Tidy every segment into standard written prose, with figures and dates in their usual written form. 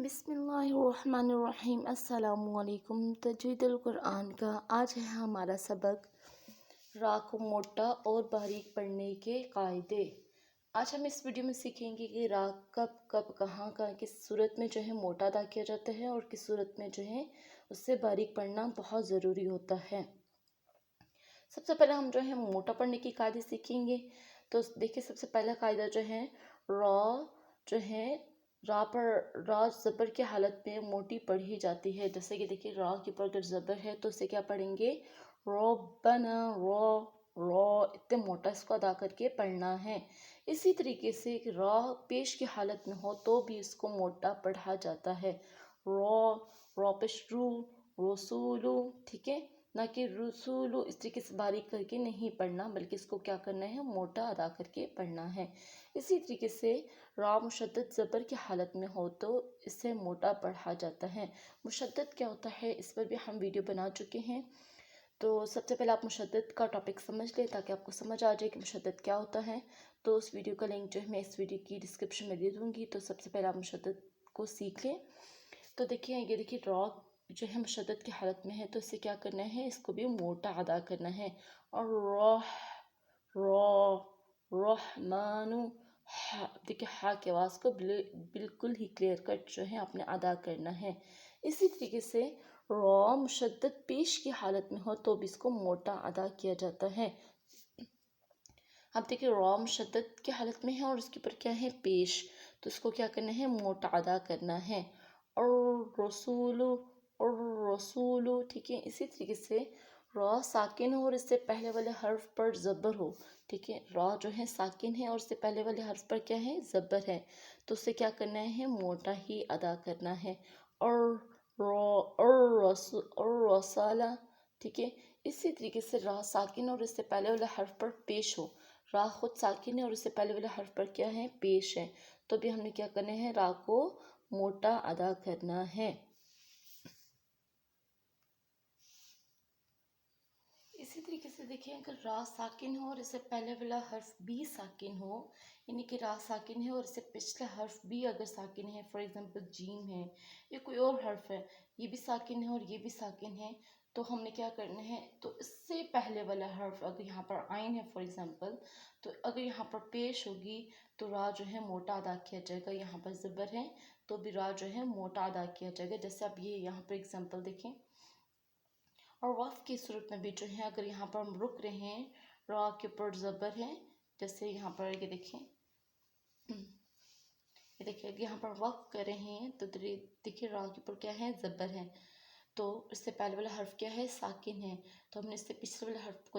बिस्मिल्लाहिर्रहमानिर्रहीम। अस्सलामुअलैकुम। तजवीदुल कुरान का आज है हमारा सबक रा को मोटा और बारीक पढ़ने के कायदे। आज हम इस वीडियो में सीखेंगे कि रा कब कब कहाँ कहाँ किस सूरत में जो है मोटा अदा किया जाता है और किस सूरत में जो है उससे बारीक पढ़ना बहुत ज़रूरी होता है। सबसे पहले हम जो है मोटा पढ़ने की कायदे सीखेंगे। तो देखिए, सबसे पहला कायदा जो है रा जो है रा पर रा ज़बर की हालत में मोटी पढ़ी जाती है। जैसे कि देखिए, रा के ऊपर अगर ज़बर है तो उसे क्या पढ़ेंगे, रब्बना, रा इतने मोटा इसको अदा करके पढ़ना है। इसी तरीके से रा पेश की हालत में हो तो भी इसको मोटा पढ़ा जाता है। रा पेश रू, रसूलू, ठीक है, ना कि रसूलू इस तरीके से बारीक करके नहीं पढ़ना, बल्कि इसको क्या करना है, मोटा अदा करके पढ़ना है। इसी तरीके से रा मुशद्दद ज़बर की हालत में हो तो इससे मोटा पढ़ा जाता है। मुशद्दद क्या होता है इस पर भी हम वीडियो बना चुके हैं। तो सबसे पहले आप मुशद्दद का टॉपिक समझ लें ताकि आपको समझ आ जाए कि मुशद्दद क्या होता है। तो उस वीडियो का लिंक जो है मैं इस वीडियो की डिस्क्रिप्शन में दे दूँगी। तो सबसे पहले आप मुशद्दद को सीख लें। तो देखिए, ये देखिए रा जो है मुशद्दद की हालत में है तो इसे क्या करना है, इसको भी मोटा अदा करना है। और रहमानु, देखिए हा की आवाज़ को बिल्कुल ही क्लियर कट जो है आपने अदा करना है। इसी तरीके से रा मुशद्दद पेश की हालत में हो तो भी इसको मोटा अदा किया जाता है। अब देखिए, रा मुशद्दद की हालत में है और उसके ऊपर क्या है, पेश, तो इसको क्या करना है, मोटा अदा करना है। और रसूलु, ठीक है। इसी तरीके से रा साकिन हो और इससे पहले वाले हर्फ पर ज़बर हो, ठीक है। रा जो है साकिन है और इससे पहले वाले हर्फ पर क्या है, ज़बर है, तो उसे क्या करना है, मोटा ही अदा करना है। और रसाला, ठीक है। इसी तरीके से रा साकिन और इससे पहले वाले हर्फ पर पेश हो, रा खुद साकिन है और इससे पहले वाले हर्फ पर क्या है, पेश है, तो भी हमने क्या करना है, रा को मोटा अदा करना है। इसी तरीके से देखिए, अगर रा साकिन हो और इससे पहले वाला हर्फ भी साकिन हो, यानी कि रा साकिन है और इससे पिछला हर्फ भी अगर साकिन है, फॉर एग्जांपल जीम है या कोई और हर्फ है, ये भी साकिन है और ये भी साकिन है, तो हमने क्या करना है, तो इससे पहले वाला हर्फ अगर यहाँ पर आइन है फॉर एग्जांपल, तो अगर यहाँ पर पेश होगी तो रा जो है मोटा अदा किया जाएगा। यहाँ पर ज़बर है तो भी रा जो है मोटा अदा किया जाएगा। जैसे आप ये यहाँ पर एग्जाम्पल देखें। और वक़्फ़ की सूरत में भी जो है, अगर यहाँ पर हम रुक रहे हैं, रा के ऊपर ज़बर है, जैसे यहाँ पर ये देखें, ये देखिए, अगर यहाँ पर वक़्फ़ कर रहे हैं तो देखिए रा के ऊपर क्या है, ज़बर है, तो इससे पहले वाला हर्फ क्या है, साकिन है, तो हमने इससे पिछले वाले हर्फ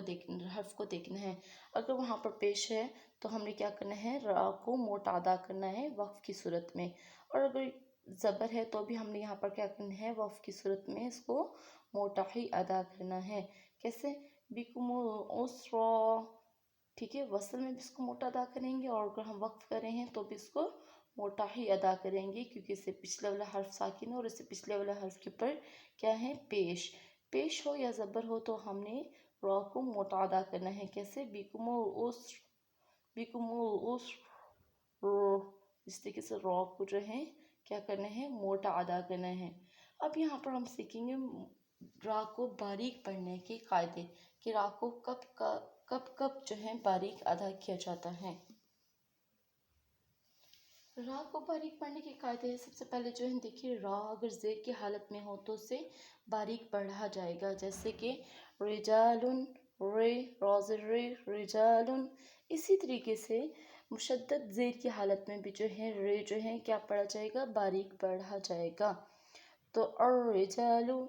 को देखना है। अगर वहाँ पर पेश है तो हमने क्या करना है, रा को मोटा अदा करना है वक़्फ़ की सूरत में। और अगर ज़बर है तो भी हमने यहाँ पर क्या करना है, वक़्फ़ की सूरत में इसको मोटा ही अदा करना है। कैसे, बिकुमुल उसरा, ठीक है, वसल में भी इसको मोटा अदा करेंगे और अगर हम वक्फ कर रहे हैं तो भी इसको मोटा ही अदा करेंगे, क्योंकि इससे पिछले वाला हर्फ साकिन और इससे पिछले वाला हर्फ के ऊपर क्या है, पेश हो या ज़बर हो तो हमने रा को मोटा अदा करना है। कैसे, बिकुमुल इस तरीके से रा को जो है क्या करना है, मोटा अदा करना है। अब यहाँ पर हम सीखेंगे रा को बारीक पढ़ने के कायदे, कि रा को कब जो है बारीक अदा किया जाता है। रा को बारीक पढ़ने के कायदे, सबसे पहले जो है देखिए, रा अगर ज़ेर की हालत में हो तो उसे बारीक पढ़ा जाएगा। जैसे कि रिजालुन, रे रिजालुन। इसी तरीके से मुशद्दद ज़ेर की हालत में भी जो है रे जो है क्या पढ़ा जाएगा, बारीक पढ़ा जाएगा। तो और रिजालू,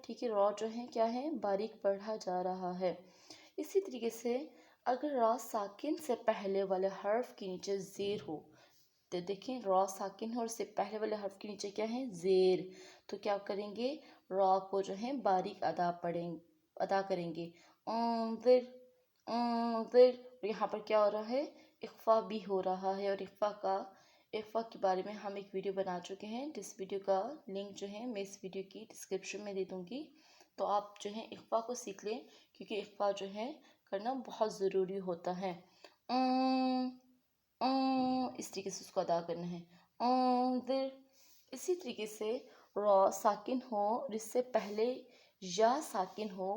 ठीक है, रा जो है क्या है, बारीक पढ़ा जा रहा है। इसी तरीके से अगर रा साकिन से पहले वाले हर्फ के नीचे ज़ेर हो, तो देखें रा साकिन है और इससे पहले वाले हर्फ के नीचे क्या है, ज़ेर, तो क्या करेंगे, रा को जो है बारीक अदा करेंगे। यहाँ पर क्या हो रहा है, इख्फा भी हो रहा है। और इख्फा के बारे में हम एक वीडियो बना चुके हैं, जिस वीडियो का लिंक जो है मैं इस वीडियो की डिस्क्रिप्शन में दे दूँगी। तो आप जो है इख्फा को सीख लें, क्योंकि इख्फा जो है करना बहुत ज़रूरी होता है। इस तरीके से उसको अदा करना है। देर। इसी तरीके से रॉ साकिन हो और इससे पहले या साकिन हो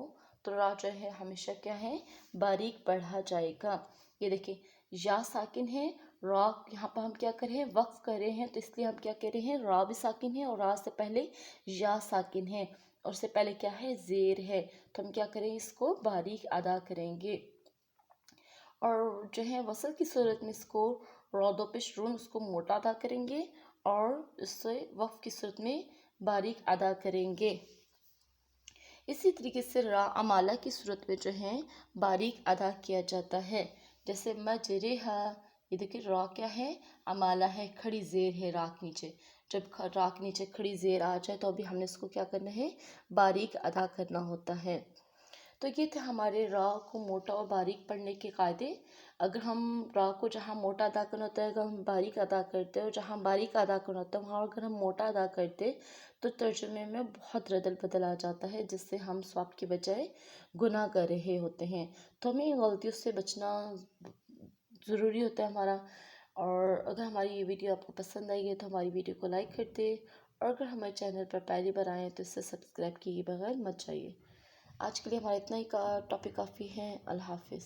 तो रा जो है हमेशा क्या है, बारीक पढ़ा जाएगा। ये देखिए या साकिन है, रा यहाँ पर हम क्या कर रहे हैं, वक्फ कर रहे हैं, तो इसलिए हम क्या कह रहे हैं, रा भी साकिन है और रा से पहले या साकिन है और उससे पहले क्या है, जेर है, तो हम क्या करें, इसको बारीक अदा करेंगे। और जो है वसल की सूरत में इसको रौदो पेश रून उसको मोटा अदा करेंगे और इससे वक्फ की सूरत में बारीक अदा करेंगे। इसी तरीके से रा अमाला की सूरत में जो है बारीक अदा किया जाता है। जैसे मजरेहा, ये देखिए रा क्या है, अमाला है, खड़ी जेर है रा के नीचे। जब रा के नीचे खड़ी जेर आ जाए तो अभी हमने इसको क्या करना है, बारीक अदा करना होता है। तो ये थे हमारे रा को मोटा और बारीक पढ़ने के कायदे। अगर हम रा को जहाँ मोटा अदा करना होता है अगर हम बारीक अदा करते हैं और जहाँ बारीक अदा करना होता है वहाँ अगर हम मोटा अदा करते तो तर्जुमे में बहुत रदल बदल आ जाता है, जिससे हम स्वाब की बजाय गुनाह कर रहे होते हैं। तो हमें इन गलतियों से बचना ज़रूरी होता है हमारा। और अगर हमारी ये वीडियो आपको पसंद आई है तो हमारी वीडियो को लाइक कर दे और अगर हमारे चैनल पर पहली बार आए तो इसे सब्सक्राइब किए बगैर मत जाइए। आज के लिए हमारा इतना ही का टॉपिक काफ़ी है। अल्लाह हाफिज़।